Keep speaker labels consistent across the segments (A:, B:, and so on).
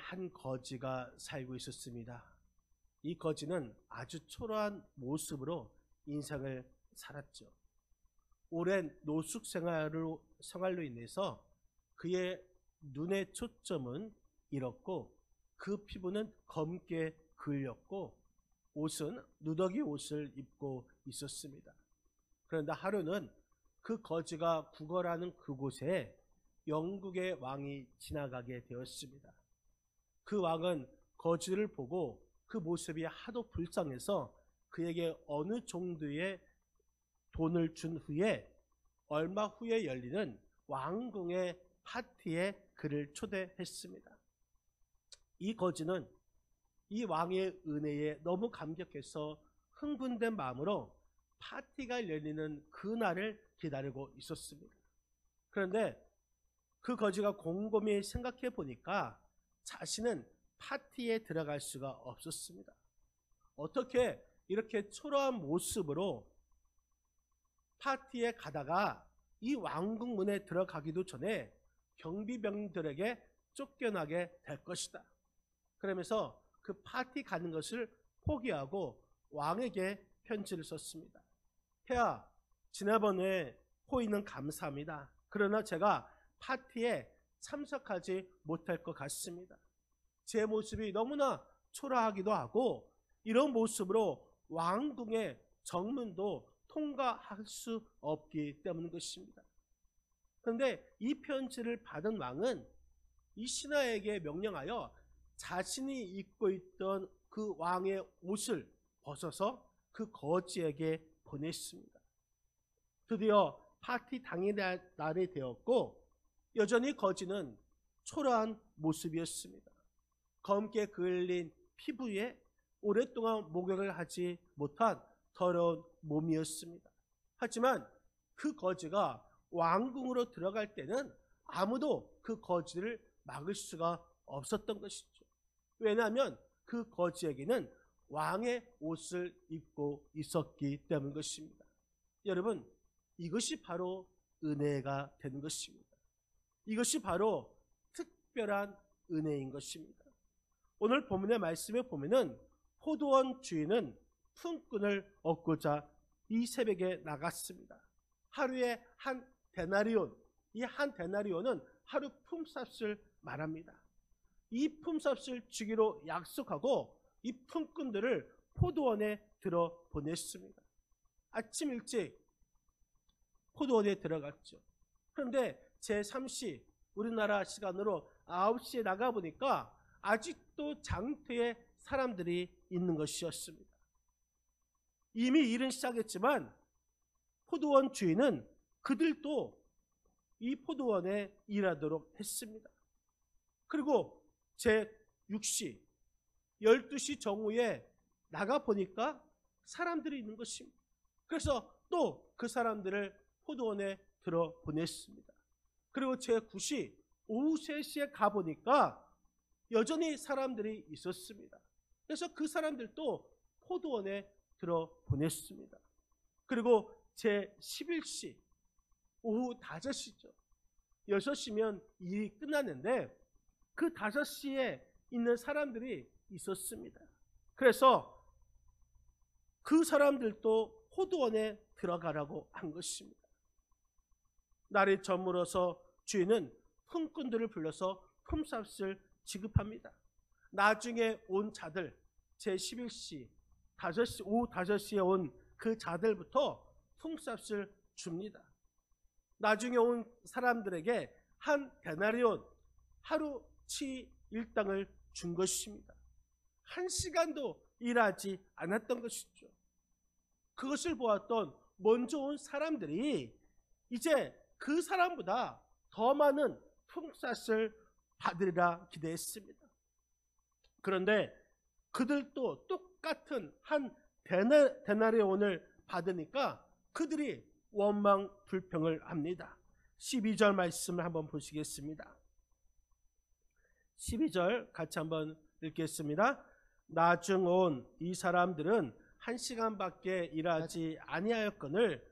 A: 한 거지가 살고 있었습니다. 이 거지는 아주 초라한 모습으로 인생을 살았죠. 오랜 노숙 생활로 인해서 그의 눈의 초점은 잃었고 그 피부는 검게 그을렸고 옷은 누더기 옷을 입고 있었습니다. 그런데 하루는 그 거지가 구걸하는 그곳에 영국의 왕이 지나가게 되었습니다. 그 왕은 거지를 보고 그 모습이 하도 불쌍해서 그에게 어느 정도의 돈을 준 후에 얼마 후에 열리는 왕궁의 파티에 그를 초대했습니다. 이 거지는 이 왕의 은혜에 너무 감격해서 흥분된 마음으로 파티가 열리는 그날을 기다리고 있었습니다. 그런데 그 거지가 곰곰이 생각해 보니까 자신은 파티에 들어갈 수가 없었습니다. 어떻게 이렇게 초라한 모습으로 파티에 가다가 이 왕궁 문에 들어가기도 전에 경비병들에게 쫓겨나게 될 것이다. 그러면서 그 파티 가는 것을 포기하고 왕에게 편지를 썼습니다. 폐하, 지난번에 호의는 감사합니다. 그러나 제가 파티에 참석하지 못할 것 같습니다. 제 모습이 너무나 초라하기도 하고 이런 모습으로 왕궁의 정문도 통과할 수 없기 때문인 것입니다. 그런데 이 편지를 받은 왕은 이 신하에게 명령하여 자신이 입고 있던 그 왕의 옷을 벗어서 그 거지에게 보냈습니다. 드디어 파티 당일날이 되었고 여전히 거지는 초라한 모습이었습니다. 검게 그을린 피부에 오랫동안 목욕을 하지 못한 더러운 몸이었습니다. 하지만 그 거지가 왕궁으로 들어갈 때는 아무도 그 거지를 막을 수가 없었던 것이죠. 왜냐하면 그 거지에게는 왕의 옷을 입고 있었기 때문인 것입니다. 여러분, 이것이 바로 은혜가 되는 것입니다. 이것이 바로 특별한 은혜인 것입니다. 오늘 본문의 말씀에 보면은 포도원 주인은 품꾼을 얻고자 이 새벽에 나갔습니다. 하루에 한 데나리온, 이 한 데나리온은 하루 품삯을 말합니다. 이 품삯을 주기로 약속하고 이 품꾼들을 포도원에 들어 보냈습니다. 아침 일찍 포도원에 들어갔죠. 그런데 제3시 우리나라 시간으로 9시에 나가보니까 아직도 장터에 사람들이 있는 것이었습니다. 이미 일은 시작했지만 포도원 주인은 그들도 이 포도원에 일하도록 했습니다. 그리고 제6시 12시 정오에 나가보니까 사람들이 있는 것입니다. 그래서 또 그 사람들을 포도원에 들어 보냈습니다. 그리고 제9시 오후 3시에 가보니까 여전히 사람들이 있었습니다. 그래서 그 사람들도 포도원에 들어 보냈습니다. 그리고 제11시 오후 5시죠. 6시면 일이 끝났는데 그 5시에 있는 사람들이 있었습니다. 그래서 그 사람들도 포도원에 들어가라고 한 것입니다. 날이 저물어서 주인은 품꾼들을 불러서 품삯을 지급합니다. 나중에 온 자들, 제11시, 오후 5시에 온 그 자들부터 품삯을 줍니다. 나중에 온 사람들에게 한 데나리온, 하루치 일당을 준 것입니다. 1시간도 일하지 않았던 것이죠. 그것을 보았던 먼저 온 사람들이 이제 그 사람보다 더 많은 품삯을 받으리라 기대했습니다. 그런데 그들도 똑같은 한 데나리온을 받으니까 그들이 원망 불평을 합니다. 12절 말씀을 한번 보시겠습니다. 12절 같이 한번 읽겠습니다. 나중 온 이 사람들은 1시간밖에 일하지 아니하였거늘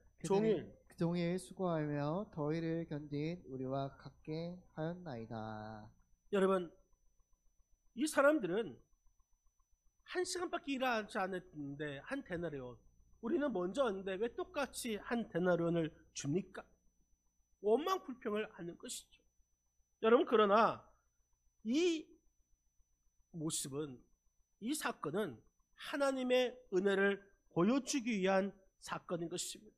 B: 종일 수고하며 더위를 견딘 우리와 같게 하였나이다.
A: 여러분, 이 사람들은 1시간밖에 일하지 않았는데 한 데나리온, 우리는 먼저 왔는데 왜 똑같이 한 데나리온을 줍니까? 원망 불평을 하는 것이죠. 여러분, 그러나 이 모습은, 이 사건은 하나님의 은혜를 보여주기 위한 사건인 것입니다.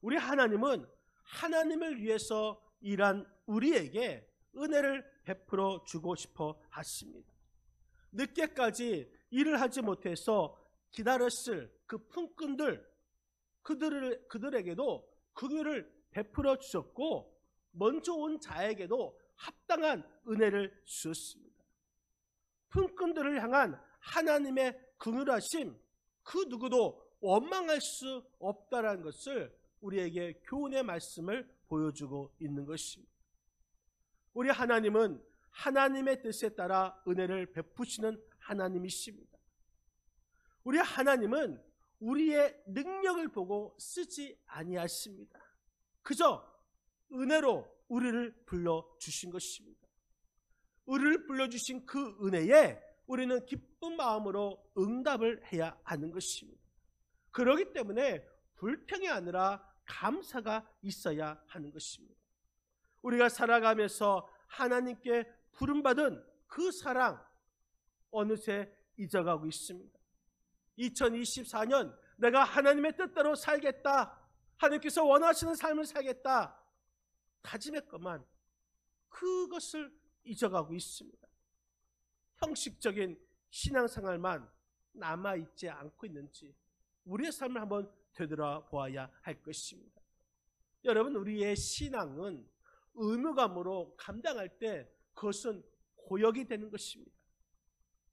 A: 우리 하나님은 하나님을 위해서 일한 우리에게 은혜를 베풀어 주고 싶어 하십니다. 늦게까지 일을 하지 못해서 기다렸을 그 품꾼들, 그들에게도 긍휼을 베풀어 주셨고, 먼저 온 자에게도 합당한 은혜를 주셨습니다. 품꾼들을 향한 하나님의 긍휼하심, 그 누구도 원망할 수 없다라는 것을 우리에게 교훈의 말씀을 보여주고 있는 것입니다. 우리 하나님은 하나님의 뜻에 따라 은혜를 베푸시는 하나님이십니다. 우리 하나님은 우리의 능력을 보고 쓰지 아니하십니다. 그저 은혜로 우리를 불러주신 것입니다. 우리를 불러주신 그 은혜에 우리는 기쁜 마음으로 응답을 해야 하는 것입니다. 그렇기 때문에 불평이 아니라 감사가 있어야 하는 것입니다. 우리가 살아가면서 하나님께 부름받은 그 사랑 어느새 잊어가고 있습니다. 2024년 내가 하나님의 뜻대로 살겠다, 하나님께서 원하시는 삶을 살겠다 다짐했건만 그것을 잊어가고 있습니다. 형식적인 신앙생활만 남아있지 않고 있는지 우리의 삶을 한번 되돌아보아야 할 것입니다. 여러분, 우리의 신앙은 의무감으로 감당할 때 그것은 고역이 되는 것입니다.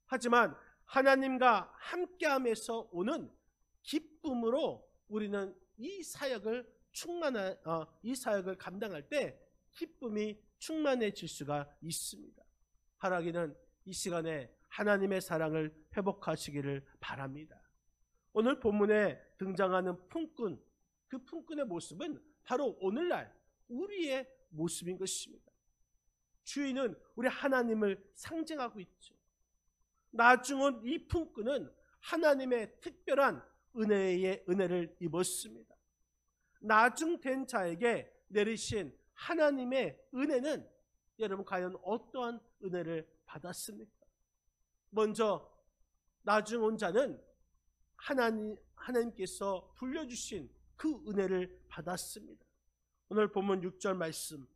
A: 하지만 하나님과 함께함에서 오는 기쁨으로 우리는 이 사역을 감당할 때 기쁨이 충만해질 수가 있습니다. 바라기는 이 시간에 하나님의 사랑을 회복하시기를 바랍니다. 오늘 본문에 등장하는 품꾼, 그 품꾼의 모습은 바로 오늘날 우리의 모습인 것입니다. 주인은 우리 하나님을 상징하고 있죠. 나중은 이 품꾼은 하나님의 특별한 은혜를 입었습니다. 나중된 자에게 내리신 하나님의 은혜는 여러분 과연 어떠한 은혜를 받았습니까? 먼저 나중 온 자는 하나님께서 불려주신 그 은혜를 받았습니다. 오늘 본문 6절 말씀,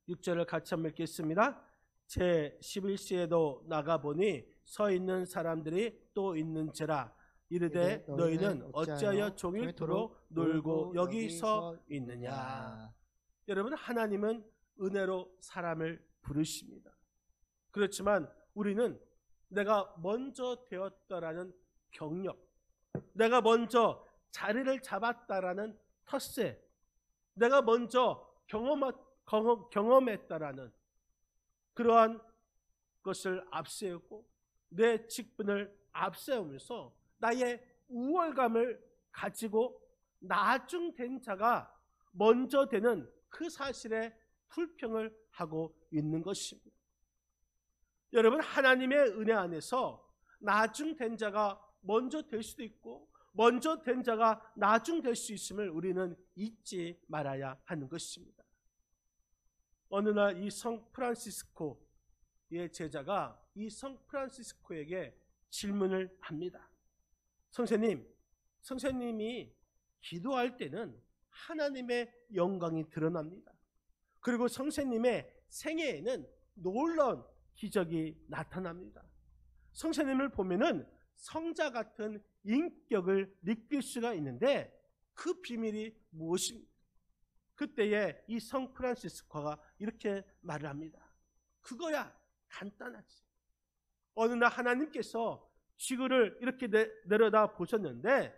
A: 6절을 같이 한번 읽겠습니다. 제 11시에도 나가보니 서 있는 사람들이 또 있는지라. 이르되 너희는 어찌하여 종일토록 놀고 여기 서 있느냐. 여러분, 하나님은 은혜로 사람을 부르십니다. 그렇지만 우리는 내가 먼저 되었다라는 경력, 내가 먼저 자리를 잡았다라는 텃세, 내가 먼저 경험했다라는 그러한 것을 앞세우고 내 직분을 앞세우면서 나의 우월감을 가지고 나중된 자가 먼저 되는 그 사실에 불평을 하고 있는 것입니다. 여러분, 하나님의 은혜 안에서 나중된 자가 먼저 될 수도 있고 먼저 된 자가 나중될 수 있음을 우리는 잊지 말아야 하는 것입니다. 어느 날 이 성 프란시스코의 제자가 이 성 프란시스코에게 질문을 합니다. 선생님이 기도할 때는 하나님의 영광이 드러납니다. 그리고 선생님의 생애에는 놀라운 기적이 나타납니다. 선생님을 보면은 성자 같은 인격을 느낄 수가 있는데 그 비밀이 무엇입니까? 그때에 이 성 프란시스코가 이렇게 말을 합니다. 그거야 간단하지. 어느 날 하나님께서 지구를 이렇게 내려다 보셨는데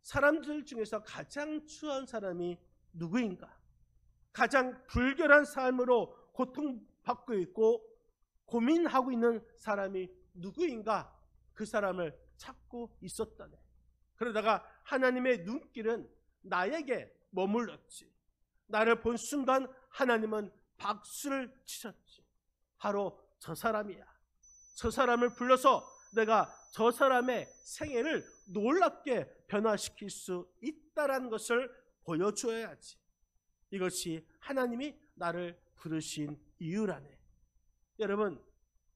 A: 사람들 중에서 가장 추한 사람이 누구인가? 가장 불결한 삶으로 고통받고 있고 고민하고 있는 사람이 누구인가? 그 사람을 찾고 있었다네. 그러다가 하나님의 눈길은 나에게 머물렀지. 나를 본 순간 하나님은 박수를 치셨지. 바로 저 사람이야. 저 사람을 불러서 내가 저 사람의 생애를 놀랍게 변화시킬 수 있다라는 것을 보여줘야지. 이것이 하나님이 나를 부르신 이유라네. 여러분,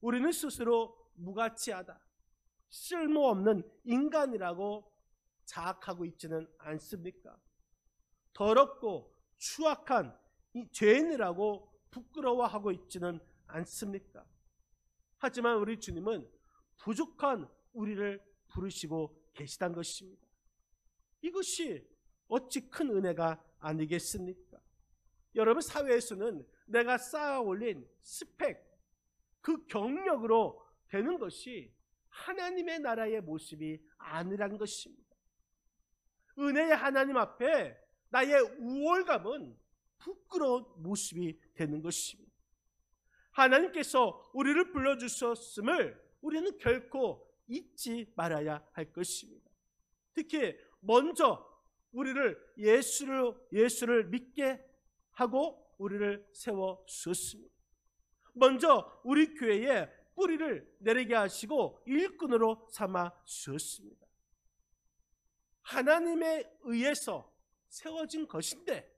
A: 우리는 스스로 무가치하다, 쓸모없는 인간이라고 자학하고 있지는 않습니까? 더럽고 추악한 이 죄인이라고 부끄러워하고 있지는 않습니까? 하지만 우리 주님은 부족한 우리를 부르시고 계시단 것입니다. 이것이 어찌 큰 은혜가 아니겠습니까? 여러분, 사회에서는 내가 쌓아 올린 스펙, 그 경력으로 되는 것이 하나님의 나라의 모습이 아니란 것입니다. 은혜의 하나님 앞에 나의 우월감은 부끄러운 모습이 되는 것입니다. 하나님께서 우리를 불러주셨음을 우리는 결코 잊지 말아야 할 것입니다. 특히 먼저 우리를 예수를 믿게 하고 우리를 세워 주셨습니다. 먼저 우리 교회에 뿌리를 내리게 하시고 일꾼으로 삼아 주셨습니다. 하나님에 의해서 세워진 것인데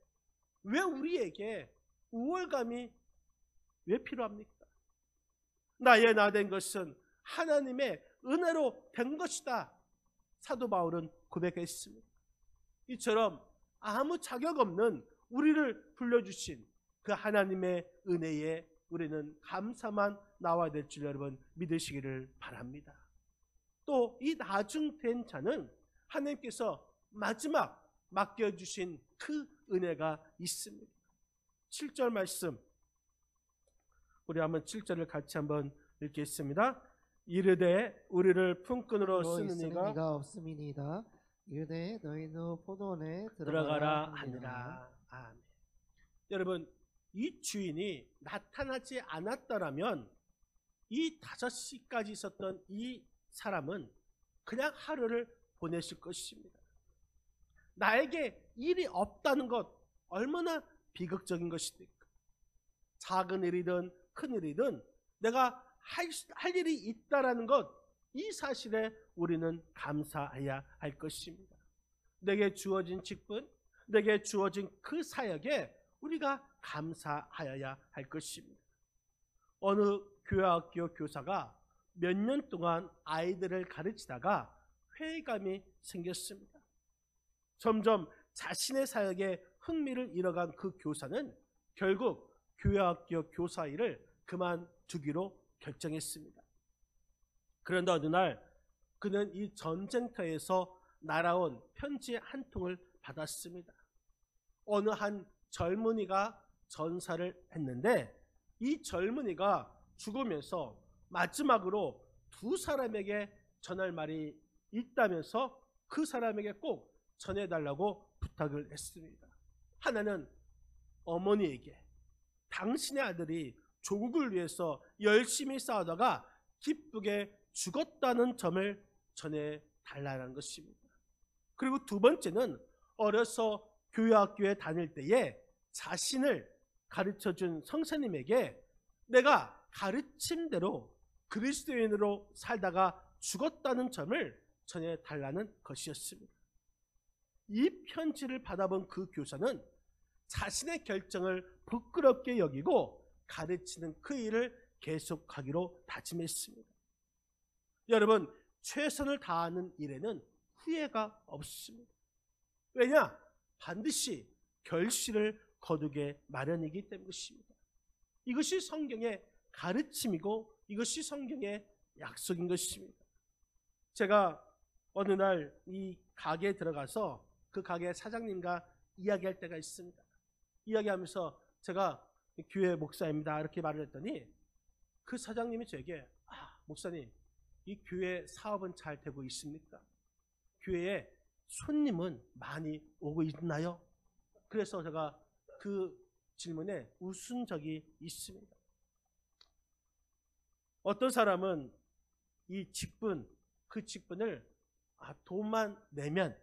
A: 왜 우리에게 우월감이 왜 필요합니까? 나의 나 된 것은 하나님의 은혜로 된 것이다. 사도 바울은 고백했습니다. 이처럼 아무 자격 없는 우리를 불러주신 그 하나님의 은혜에 우리는 감사만 나와야 될 줄 여러분 믿으시기를 바랍니다. 또 이 나중된 자는 하나님께서 마지막 맡겨주신 그 은혜가 있습니다. 7절 말씀, 우리 한번 7절을 같이 한번 읽겠습니다. 이르되 우리를 품꾼으로 쓰는 이가
B: 없음이니이다. 이르되 너희는 포도원에
A: 들어가라 하니라. 아멘. 여러분, 이 주인이 나타나지 않았더라면 이 5시까지 있었던 이 사람은 그냥 하루를 보내실 것입니다. 나에게 일이 없다는 것 얼마나 비극적인 것입니까? 작은 일이든 큰 일이든 내가 할 일이 있다라는 것, 이 사실에 우리는 감사해야 할 것입니다. 내게 주어진 직분, 내게 주어진 그 사역에 우리가 감사하여야 할 것입니다. 어느 교회학교 교사가 몇 년 동안 아이들을 가르치다가 회의감이 생겼습니다. 점점 자신의 사역에 흥미를 잃어간 그 교사는 결국 교회학교 교사 일을 그만두기로 결정했습니다. 그런데 어느 날 그는 이 전쟁터에서 날아온 편지 한 통을 받았습니다. 어느 한 젊은이가 전사를 했는데 이 젊은이가 죽으면서 마지막으로 2사람에게 전할 말이 있다면서 그 사람에게 꼭 전해달라고 부탁을 했습니다. 하나는 어머니에게 당신의 아들이 조국을 위해서 열심히 싸우다가 기쁘게 죽었다는 점을 전해달라는 것입니다. 그리고 2번째는 어려서 교회학교에 다닐 때에 자신을 가르쳐준 선생님에게 내가 가르침대로 그리스도인으로 살다가 죽었다는 점을 전해달라는 것이었습니다. 이 편지를 받아본 그 교사는 자신의 결정을 부끄럽게 여기고 가르치는 그 일을 계속하기로 다짐했습니다. 여러분, 최선을 다하는 일에는 후회가 없습니다. 왜냐? 반드시 결실을 거두게 마련이기 때문입니다. 이것이 성경의 가르침이고 이것이 성경의 약속인 것입니다. 제가 어느 날 이 가게에 들어가서 그 가게 사장님과 이야기할 때가 있습니다. 이야기하면서 제가 교회 목사입니다 이렇게 말을 했더니 그 사장님이 저에게 목사님, 이 교회 사업은 잘 되고 있습니까? 교회에 손님은 많이 오고 있나요? 그래서 제가 그 질문에 웃은 적이 있습니다. 어떤 사람은 이 직분, 그 직분을 돈만 내면,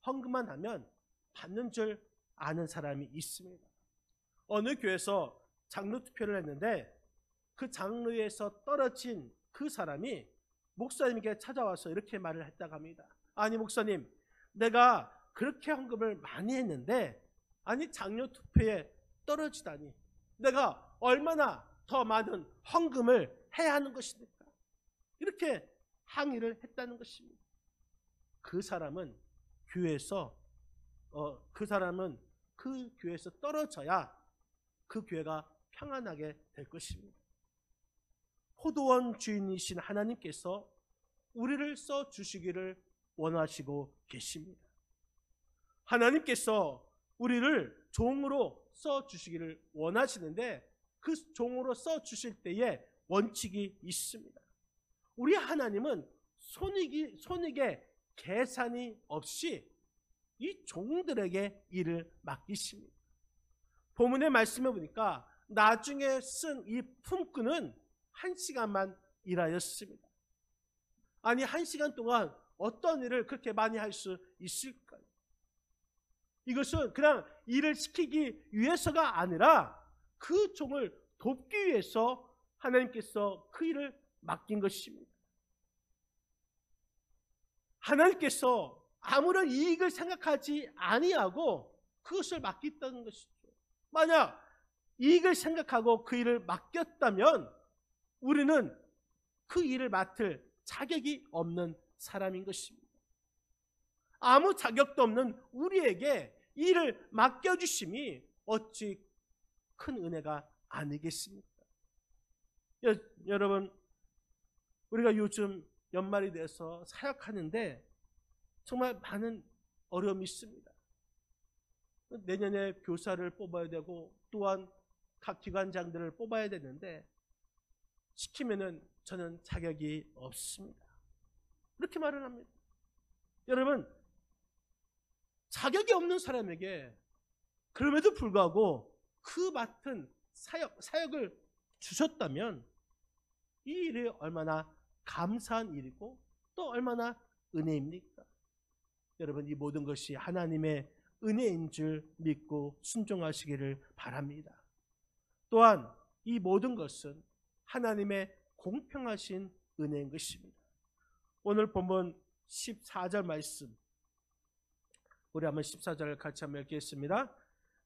A: 헌금만 하면 받는 줄 아는 사람이 있습니다. 어느 교회에서 장로 투표를 했는데 그 장로에서 떨어진 그 사람이 목사님에게 찾아와서 이렇게 말을 했다고 합니다. 아니 목사님, 내가 그렇게 헌금을 많이 했는데 아니 장로 투표에 떨어지다니 내가 얼마나 더 많은 헌금을 해야 하는 것입니까? 이렇게 항의를 했다는 것입니다. 그 사람은 그 교회에서 떨어져야 그 교회가 평안하게 될 것입니다. 포도원 주인이신 하나님께서 우리를 써주시기를 원하시고 계십니다. 하나님께서 우리를 종으로 써주시기를 원하시는데 그 종으로 써주실 때에 원칙이 있습니다. 우리 하나님은 손익의 계산이 없이 이 종들에게 일을 맡기십니다. 본문의 말씀에 보니까 나중에 쓴 이 품꾼은 1시간만 일하였습니다. 아니 1시간 동안 어떤 일을 그렇게 많이 할 수 있을까요? 이것은 그냥 일을 시키기 위해서가 아니라 그 종을 돕기 위해서 하나님께서 그 일을 맡긴 것입니다. 하나님께서 아무런 이익을 생각하지 아니하고 그것을 맡겼다는 것이죠. 만약 이익을 생각하고 그 일을 맡겼다면 우리는 그 일을 맡을 자격이 없는 사람인 것입니다. 아무 자격도 없는 우리에게 일을 맡겨주심이 어찌 큰 은혜가 아니겠습니까? 여러분, 우리가 요즘 연말이 돼서 사역하는데 정말 많은 어려움이 있습니다. 내년에 교사를 뽑아야 되고 또한 각 기관장들을 뽑아야 되는데 시키면은 저는 자격이 없습니다. 이렇게 말을 합니다. 여러분, 자격이 없는 사람에게 그럼에도 불구하고 그 맡은 사역을 주셨다면 이 일이 얼마나 감사한 일이고 또 얼마나 은혜입니까? 여러분, 이 모든 것이 하나님의 은혜인 줄 믿고 순종하시기를 바랍니다. 또한 이 모든 것은 하나님의 공평하신 은혜인 것입니다. 오늘 본문 14절 말씀, 우리 한번 14절을 같이 한번 읽겠습니다.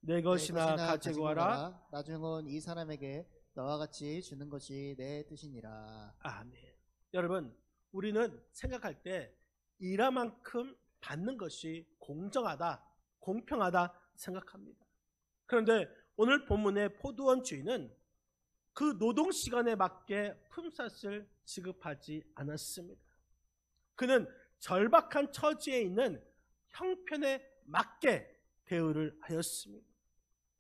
A: 내 것이나 가지고 와라.
B: 나중은 이 사람에게 너와 같이 주는 것이 내 뜻이니라.
A: 아멘. 여러분, 우리는 생각할 때 일한 만큼 받는 것이 공정하다, 공평하다 생각합니다. 그런데 오늘 본문의 포도원 주인은 그 노동 시간에 맞게 품삯을 지급하지 않았습니다. 그는 절박한 처지에 있는 형편에 맞게 대우를 하였습니다.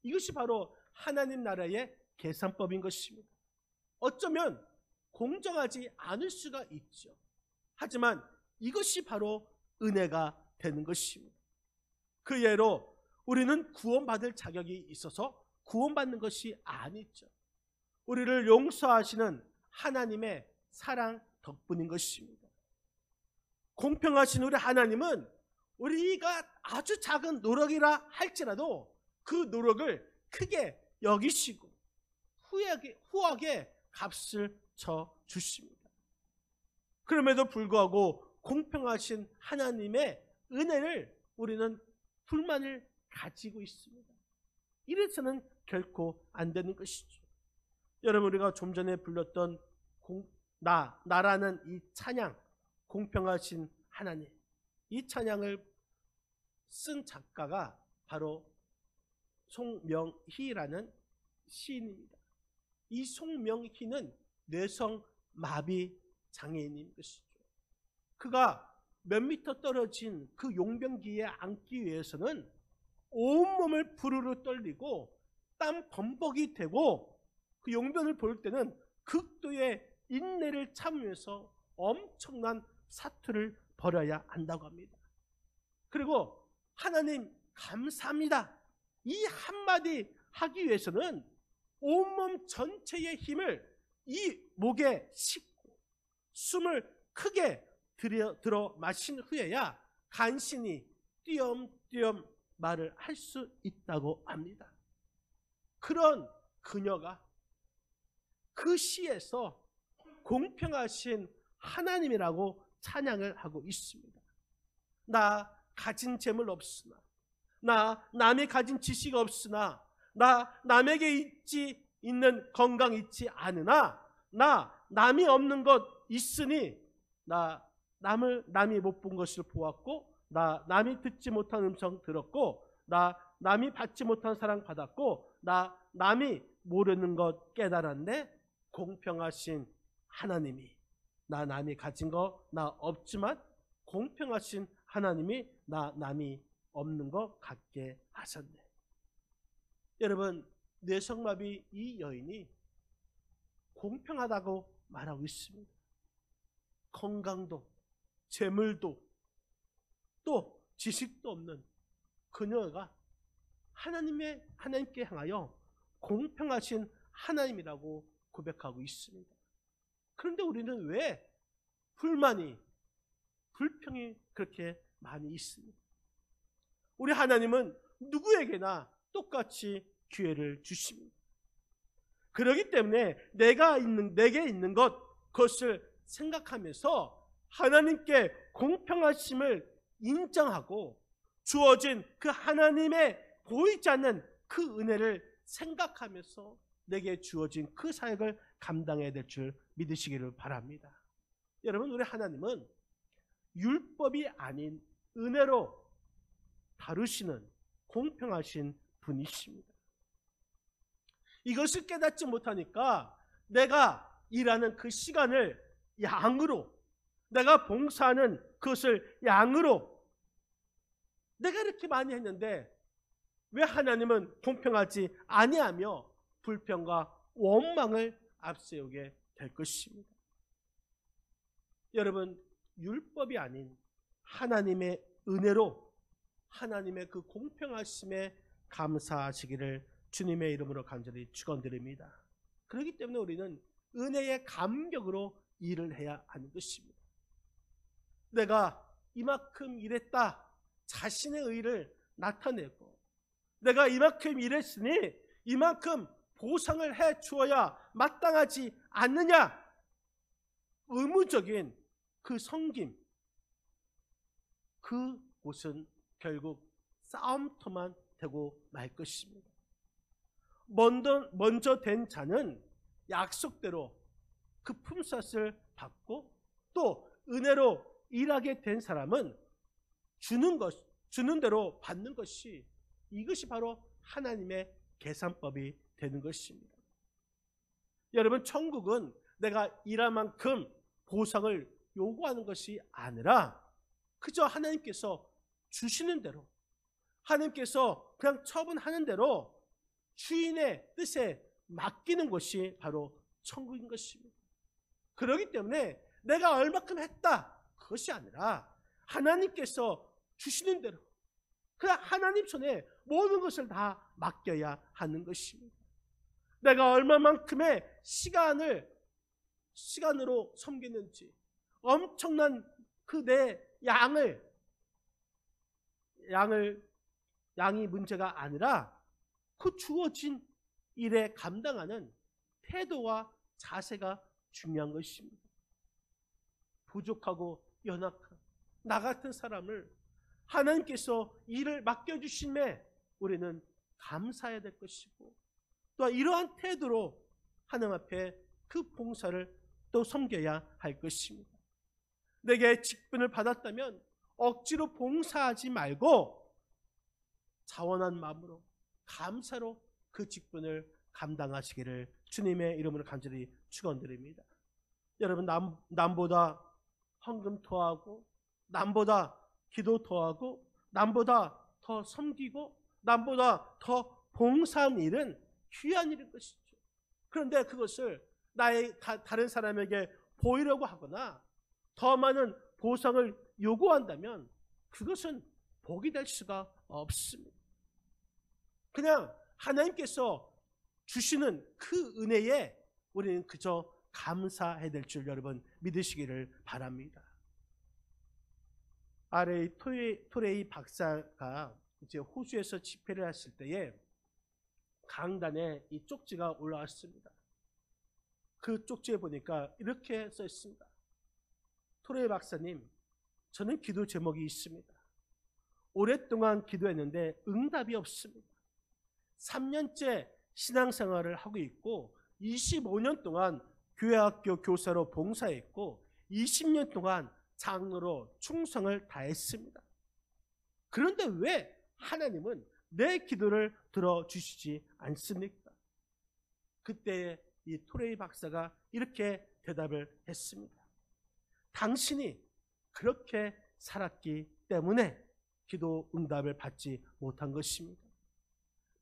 A: 이것이 바로 하나님 나라의 계산법인 것입니다. 어쩌면 공정하지 않을 수가 있죠. 하지만 이것이 바로 은혜가 되는 것입니다. 그 예로 우리는 구원받을 자격이 있어서 구원받는 것이 아니죠. 우리를 용서하시는 하나님의 사랑 덕분인 것입니다. 공평하신 우리 하나님은 우리가 아주 작은 노력이라 할지라도 그 노력을 크게 여기시고 후하게 값을 쳐 주십니다. 그럼에도 불구하고 공평하신 하나님의 은혜를 우리는 불만을 가지고 있습니다. 이래서는 결코 안 되는 것이죠. 여러분, 우리가 좀 전에 불렀던 나라는 이 찬양, 공평하신 하나님, 이 찬양을 쓴 작가가 바로 송명희라는 시인입니다. 이 송명희는 뇌성 마비 장애인인 것이죠. 그가 몇 미터 떨어진 그 용병기에 앉기 위해서는 온몸을 부르르 떨리고 땀 범벅이 되고 그 용변을 볼 때는 극도의 인내를 참으면서 엄청난 사투를 벌여야 한다고 합니다. 그리고 하나님 감사합니다, 이 한마디 하기 위해서는 온몸 전체의 힘을 이 목에 싣고 숨을 크게 들어 마신 후에야 간신히 띄엄띄엄 말을 할 수 있다고 합니다. 그런 그녀가 그 시에서 공평하신 하나님이라고 찬양을 하고 있습니다. 나 가진 재물 없으나, 나 남이 가진 지식 없으나, 나 남에게 있는 건강 있지 않으나, 나 남이 없는 것 있으니, 나 남이 못 본 것을 보았고, 나 남이 듣지 못한 음성 들었고, 나 남이 받지 못한 사랑 받았고, 나 남이 모르는 것 깨달았네. 공평하신 하나님이 나 남이 가진 거 나 없지만 공평하신 하나님이 나 남이 없는 거 갖게 하셨네. 여러분, 뇌성마비 이 여인이 공평하다고 말하고 있습니다. 건강도 재물도 또 지식도 없는 그녀가 하나님께 향하여 공평하신 하나님이라고 고백하고 있습니다. 그런데 우리는 왜 불평이 그렇게 많이 있습니까? 우리 하나님은 누구에게나 똑같이 기회를 주십니다. 그렇기 때문에 내게 있는 그것을 생각하면서 하나님께 공평하심을 인정하고 주어진 그 하나님의 보이지 않는 그 은혜를 생각하면서 내게 주어진 그 사역을 감당해야 될 줄 믿으시기를 바랍니다. 여러분, 우리 하나님은 율법이 아닌 은혜로 다루시는 공평하신 분이십니다. 이것을 깨닫지 못하니까 내가 일하는 그 시간을 양으로, 내가 봉사하는 그것을 양으로 내가 이렇게 많이 했는데 왜 하나님은 공평하지 아니하며 불평과 원망을 앞세우게 될 것입니다. 여러분, 율법이 아닌 하나님의 은혜로 하나님의 그 공평하심에 감사하시기를 주님의 이름으로 간절히 축원드립니다. 그렇기 때문에 우리는 은혜의 감격으로 일을 해야 하는 것입니다. 내가 이만큼 일했다 자신의 의의를 나타내고, 내가 이만큼 일했으니 이만큼 보상을 해 주어야 마땅하지 않느냐, 의무적인 그 섬김, 그곳은 결국 싸움터만 되고 말 것입니다. 먼저 된 자는 약속대로 그 품삯을 받고, 또 은혜로 일하게 된 사람은 주는 대로 받는 것이, 이것이 바로 하나님의 계산법이 되는 것입니다. 여러분, 천국은 내가 일한 만큼 보상을 요구하는 것이 아니라 그저 하나님께서 주시는 대로, 하나님께서 그냥 처분하는 대로 주인의 뜻에 맡기는 것이 바로 천국인 것입니다. 그렇기 때문에 내가 얼마큼 했다 그것이 아니라 하나님께서 주시는 대로 그냥 하나님 손에 모든 것을 다 맡겨야 하는 것입니다. 내가 얼마만큼의 시간으로 섬기는지, 엄청난 그 내 양이 문제가 아니라 그 주어진 일에 감당하는 태도와 자세가 중요한 것입니다. 부족하고 연약한 나 같은 사람을 하나님께서 일을 맡겨주심에 우리는 감사해야 될 것이고, 또 이러한 태도로 하나님 앞에 그 봉사를 또 섬겨야 할 것입니다. 내게 직분을 받았다면 억지로 봉사하지 말고 자원한 마음으로 감사로 그 직분을 감당하시기를 주님의 이름으로 간절히 축원드립니다. 여러분, 남보다 헌금 더하고, 남보다 기도 더하고, 남보다 더 섬기고, 남보다 더 봉사한 일은 귀한 일인 것이죠. 그런데 그것을 다른 사람에게 보이려고 하거나 더 많은 보상을 요구한다면 그것은 복이 될 수가 없습니다. 그냥 하나님께서 주시는 그 은혜에 우리는 그저 감사해야 될 줄 여러분 믿으시기를 바랍니다. R.A. 토레이 박사가 이제 호주에서 집회를 했을 때에 강단에 이 쪽지가 올라왔습니다. 그 쪽지에 보니까 이렇게 써 있습니다. 토레이 박사님, 저는 기도 제목이 있습니다. 오랫동안 기도했는데 응답이 없습니다. 3년째 신앙생활을 하고 있고 25년 동안 교회학교 교사로 봉사했고 20년 동안 장로로 충성을 다했습니다. 그런데 왜 하나님은 내 기도를 들어주시지 않습니까? 그때 이 토레이 박사가 이렇게 대답을 했습니다. 당신이 그렇게 살았기 때문에 기도 응답을 받지 못한 것입니다.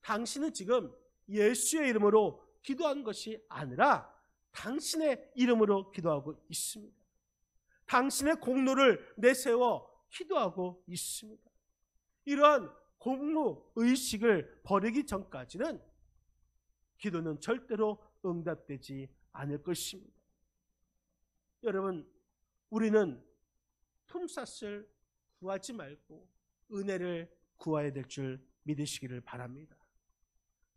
A: 당신은 지금 예수의 이름으로 기도한 것이 아니라 당신의 이름으로 기도하고 있습니다. 당신의 공로를 내세워 기도하고 있습니다. 이러한 공로 의식을 버리기 전까지는 기도는 절대로 응답되지 않을 것입니다. 여러분, 우리는 품삯을 구하지 말고 은혜를 구해야 될 줄 믿으시기를 바랍니다.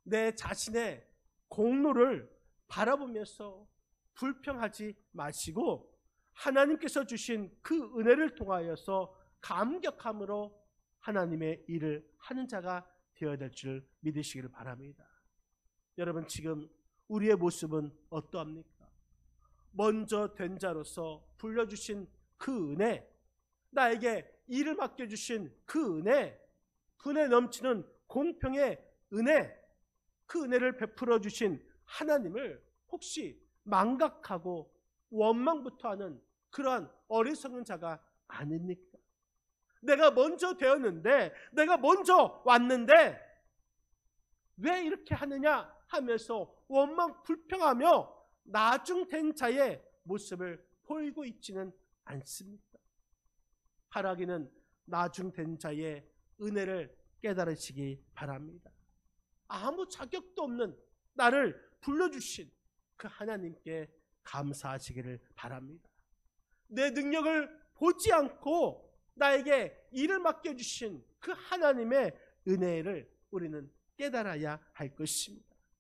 A: 내 자신의 공로를 바라보면서 불평하지 마시고 하나님께서 주신 그 은혜를 통하여서 감격함으로 하나님의 일을 하는 자가 되어야 될 줄 믿으시기를 바랍니다. 여러분, 지금 우리의 모습은 어떠합니까? 먼저 된 자로서 불려주신 그 은혜, 나에게 일을 맡겨주신 그 은혜, 분에 넘치는 공평의 은혜, 그 은혜를 베풀어 주신 하나님을 혹시 망각하고 원망부터 하는 그러한 어리석은 자가 아닙니까? 내가 먼저 되었는데, 내가 먼저 왔는데 왜 이렇게 하느냐 하면서 원망 불평하며 나중된 자의 모습을 보이고 있지는 않습니다. 바라기는 나중된 자의 은혜를 깨달으시기 바랍니다. 아무 자격도 없는 나를 불러주신 그 하나님께 감사하시기를 바랍니다. 내 능력을 보지 않고 나에게 일을 맡겨주신 그 하나님의 은혜를 우리는 깨달아야 할 것입니다.